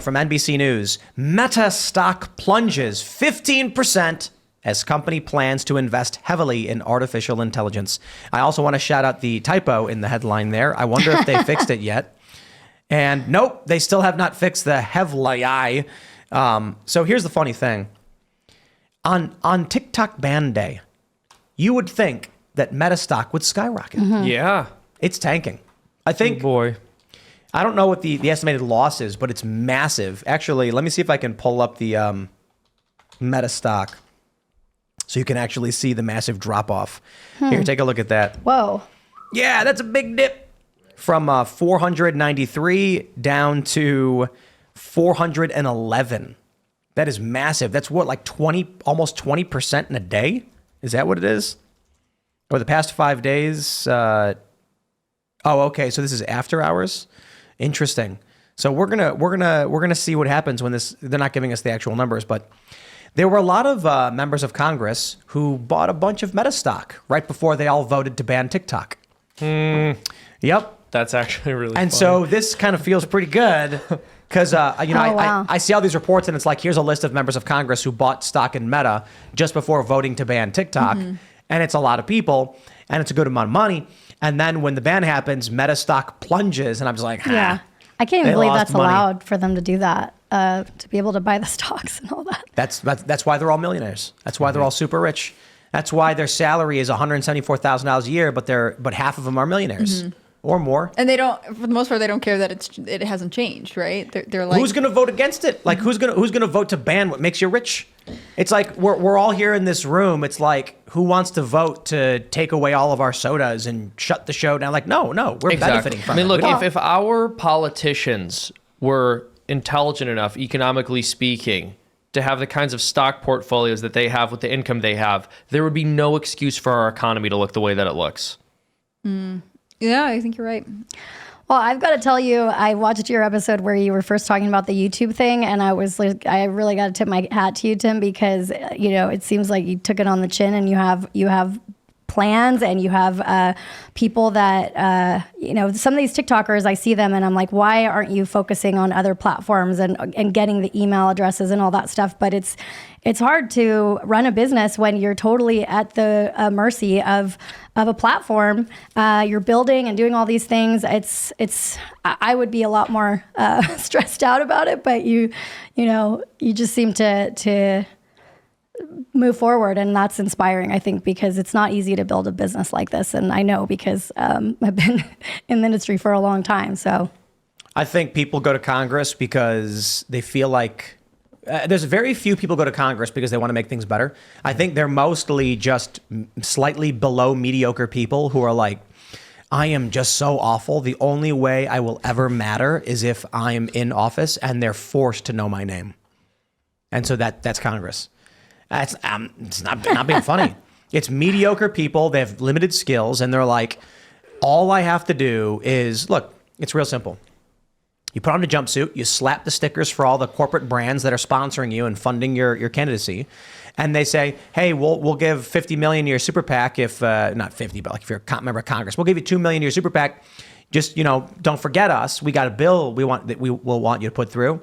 from NBC News. Meta stock plunges 15% as company plans to invest heavily in artificial intelligence. I also want to shout out the typo in the headline there. I wonder if they fixed it yet. And nope, they still have not fixed the heavily. So here's the funny thing. On TikTok ban day, you would think that Meta stock would skyrocket. Yeah. It's tanking. I think... Oh boy. I don't know what the estimated loss is, but it's massive. Actually, let me see if I can pull up the Meta stock so you can actually see the massive drop-off. Here, take a look at that. Whoa. Yeah, that's a big dip from 493 down to 411. That is massive. That's what, like almost 20% in a day? Is that what it is? Over the past 5 days? Oh, okay. So this is after hours. Interesting. So we're gonna see what happens when this. They're not giving us the actual numbers, but there were a lot of members of Congress who bought a bunch of Meta stock right before they all voted to ban TikTok. Yep. That's actually really And funny. so this kind of feels pretty good because wow. I see all these reports and it's like, here's a list of members of Congress who bought stock in Meta just before voting to ban TikTok, and it's a lot of people and it's a good amount of money. And then when the ban happens, Meta stock plunges, and I'm just like, Yeah. I can't even They believe lost that's money. allowed for them to do that, to be able to buy the stocks and all that. That's why they're all millionaires. That's why they're all super rich. That's why their salary is $174,000 a year, but half of them are millionaires or more. And they don't, for the most part, they don't care that it hasn't changed, right? They're like, Who's going to vote against it? Like, who's gonna vote to ban what makes you rich? It's like we're all here in this room. It's like, who wants to vote to take away all of our sodas and shut the show down? Like, no, we're benefiting from I mean, it. look, We don't- if our politicians were intelligent enough, economically speaking, to have the kinds of stock portfolios that they have with the income they have, there would be no excuse for our economy to look the way that it looks. yeah, I think you're right. Well, I've got to tell you, I watched your episode where you were first talking about the YouTube thing, and I was like, I really got to tip my hat to you, Tim, because it seems like you took it on the chin, and you have plans, and you have people that some of these TikTokers, I see them and I'm like, why aren't you focusing on other platforms and getting the email addresses and all that stuff? But it's hard to run a business when you're totally at the mercy of a platform. You're building and doing all these things. I would be a lot more stressed out about it, but you just seem to move forward, and that's inspiring, I think, because it's not easy to build a business like this, and I know because I've been in the industry for a long time. So I think people go to Congress because they feel like there's very few people go to Congress because they want to make things better. I think they're mostly just slightly below mediocre people who are like, I am just so awful. The only way I will ever matter is if I'm in office, and they're forced to know my name. And so that's Congress. It's not being funny. It's mediocre people. They have limited skills, and they're like, all I have to do is, look, it's real simple. You put on a jumpsuit, you slap the stickers for all the corporate brands that are sponsoring you and funding your candidacy, and they say, hey, we'll give $50 million to your super PAC if, not 50, but like if you're a member of Congress, we'll give you $2 million to your super PAC. Just, don't forget us. We got a bill we will want you to put through.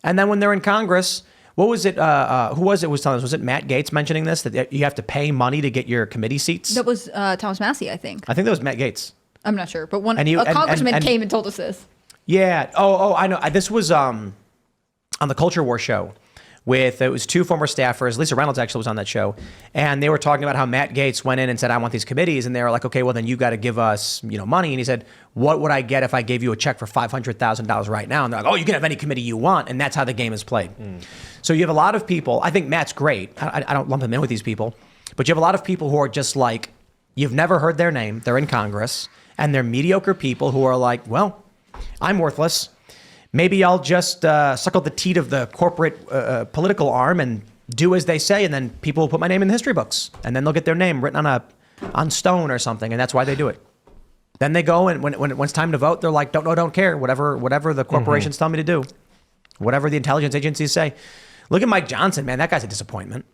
And then when they're in Congress, what was it? Who was it was telling us? Was it Matt Gaetz mentioning this, that you have to pay money to get your committee seats? That was Thomas Massey, I think. I think that was Matt Gaetz. I'm not sure, but a congressman came and told us this. Yeah. Oh, I know. This was on the Culture War show it was two former staffers. Lisa Reynolds actually was on that show. And they were talking about how Matt Gaetz went in and said, I want these committees. And they were like, okay, well, then you got to give us, money. And he said, what would I get if I gave you a check for $500,000 right now? And they're like, oh, you can have any committee you want. And that's how the game is played. So you have a lot of people. I think Matt's great. I don't lump him in with these people. But you have a lot of people who are just like, you've never heard their name. They're in Congress. And they're mediocre people who are like, well, I'm worthless. Maybe I'll just suckle the teat of the corporate political arm and do as they say, and then people will put my name in the history books, and then they'll get their name written on stone or something, and that's why they do it. Then they go, and when it's time to vote, they're like, don't care, whatever the corporations tell me to do, whatever the intelligence agencies say. Look at Mike Johnson, man, that guy's a disappointment.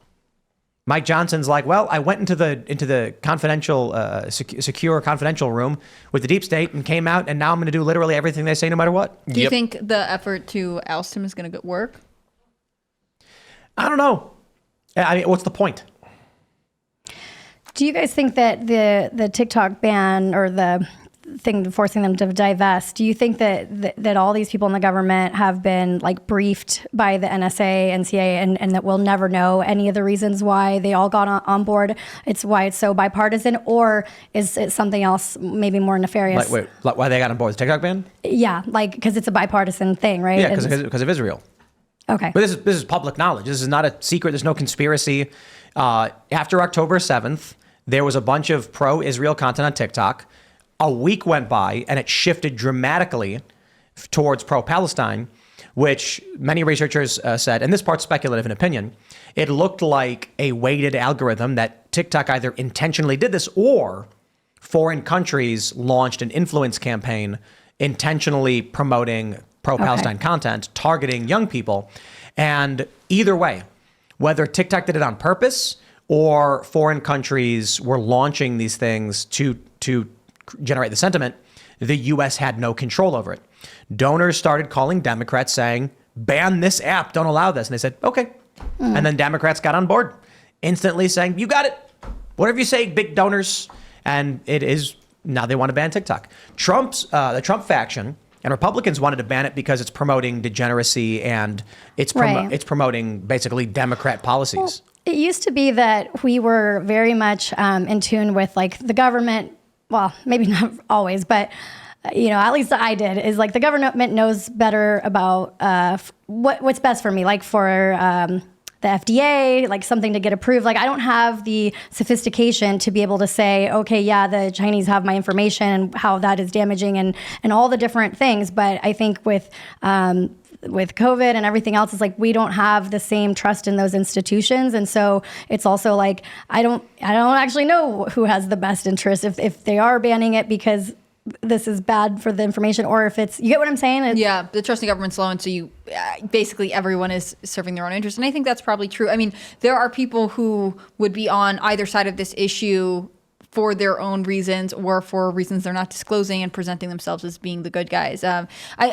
Mike Johnson's like, well, I went into the confidential, secure confidential room with the deep state and came out, and now I'm going to do literally everything they say, no matter what. Do you think the effort to oust him is going to work? I don't know. I mean, what's the point? Do you guys think that the TikTok ban or the thing forcing them to divest, do you think that all these people in the government have been like briefed by the NSA, NCA, and that we'll never know any of the reasons why they all got on board? It's why it's so bipartisan, or is it something else, maybe more nefarious? Like why they got on board with the TikTok ban? Yeah, like because it's a bipartisan thing, right? Yeah, because of Israel. Okay. But this is public knowledge. This is not a secret. There's no conspiracy. After October 7th, there was a bunch of pro-Israel content on TikTok. A week went by and it shifted dramatically towards pro-Palestine, which many researchers said, and this part's speculative in opinion, it looked like a weighted algorithm that TikTok either intentionally did this or foreign countries launched an influence campaign intentionally promoting pro-Palestine content, targeting young people. And either way, whether TikTok did it on purpose or foreign countries were launching these things to generate the sentiment, the U.S. had no control over it. Donors started calling Democrats saying, ban this app, don't allow this. And they said, okay. And then Democrats got on board, instantly saying, you got it. Whatever you say, big donors. And it is, now they want to ban TikTok. The Trump faction and Republicans wanted to ban it because it's promoting degeneracy and it's promoting basically Democrat policies. Well, it used to be that we were very much in tune with like the government. Well, maybe not always, but at least I did, is like the government knows better about what's best for me, like for the FDA, like something to get approved. Like I don't have the sophistication to be able to say, okay, yeah, the Chinese have my information and how that is damaging and all the different things. But I think with COVID and everything else, it's like we don't have the same trust in those institutions, and so it's also like I don't actually know who has the best interest if they are banning it because this is bad for the information, or if it's, you get what I'm saying? Yeah, the trust in government's low, and so basically everyone is serving their own interest, and I think that's probably true. I mean, there are people who would be on either side of this issue for their own reasons or for reasons they're not disclosing and presenting themselves as being the good guys. I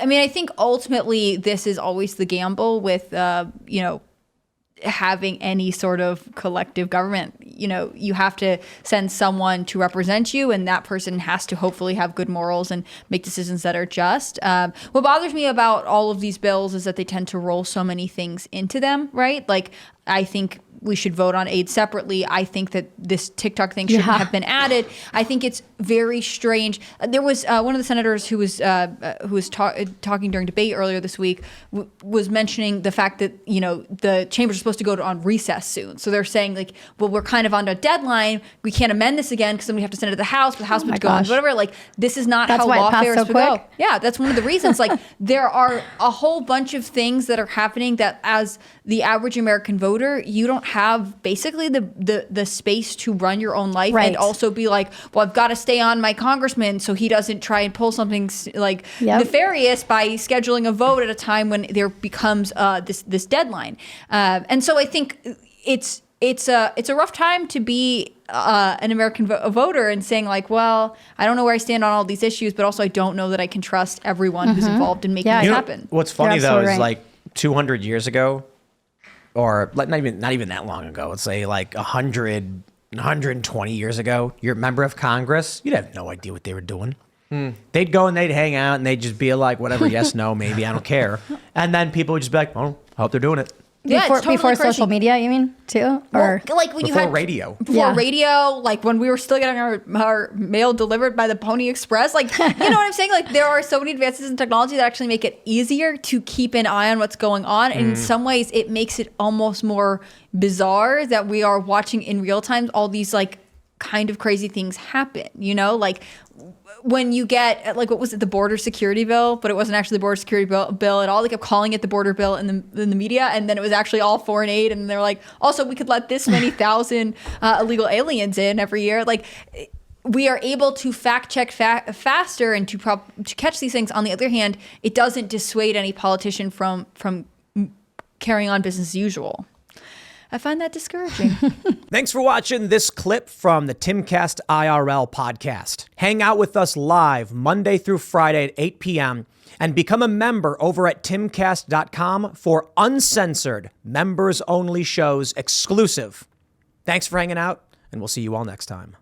mean, I think ultimately this is always the gamble with, having any sort of collective government. You have to send someone to represent you, and that person has to hopefully have good morals and make decisions that are just. What bothers me about all of these bills is that they tend to roll so many things into them, right? Like, I think we should vote on aid separately. I think that this TikTok thing shouldn't have been added. I think it's very strange. There was one of the senators who was talking during debate earlier this week was mentioning the fact that the chambers are supposed to go on recess soon. So they're saying like, well, we're kind of on a deadline. We can't amend this again because then we have to send it to the House. But the House would go on whatever. Like this is not how lawfare is to go. Yeah, that's one of the reasons. Like there are a whole bunch of things that are happening that as the average American voter, you don't have basically the space to run your own life and also be like, well, I've got to stay on my congressman so he doesn't try and pull something like nefarious by scheduling a vote at a time when there becomes this deadline. And so I think it's a rough time to be an American voter and saying like, well, I don't know where I stand on all these issues, but also I don't know that I can trust everyone who's involved in making this happen. What's funny though is like 200 years ago, or like not even that long ago, let's say like 120 years ago, you're a member of Congress, you'd have no idea what they were doing. They'd go and they'd hang out and they'd just be like, whatever, yes, no, maybe, I don't care. And then people would just be like, oh, I hope they're doing it. Yeah, before social media, you mean too, or like when before you had radio, like when we were still getting our mail delivered by the Pony Express, like you know what I'm saying? Like there are so many advances in technology that actually make it easier to keep an eye on what's going on. And in some ways, it makes it almost more bizarre that we are watching in real time all these like kind of crazy things happen. Like when you get like, what was it, the border security bill, but it wasn't actually the border security bill at all. They kept calling it the border bill in the media, and then it was actually all foreign aid. And they're like, also we could let this many thousand illegal aliens in every year. Like we are able to fact check faster and to catch these things. On the other hand, it doesn't dissuade any politician from carrying on business as usual. I find that discouraging. Thanks for watching this clip from the Timcast IRL podcast. Hang out with us live Monday through Friday at 8 p.m. and become a member over at timcast.com for uncensored, members-only shows exclusive. Thanks for hanging out, and we'll see you all next time.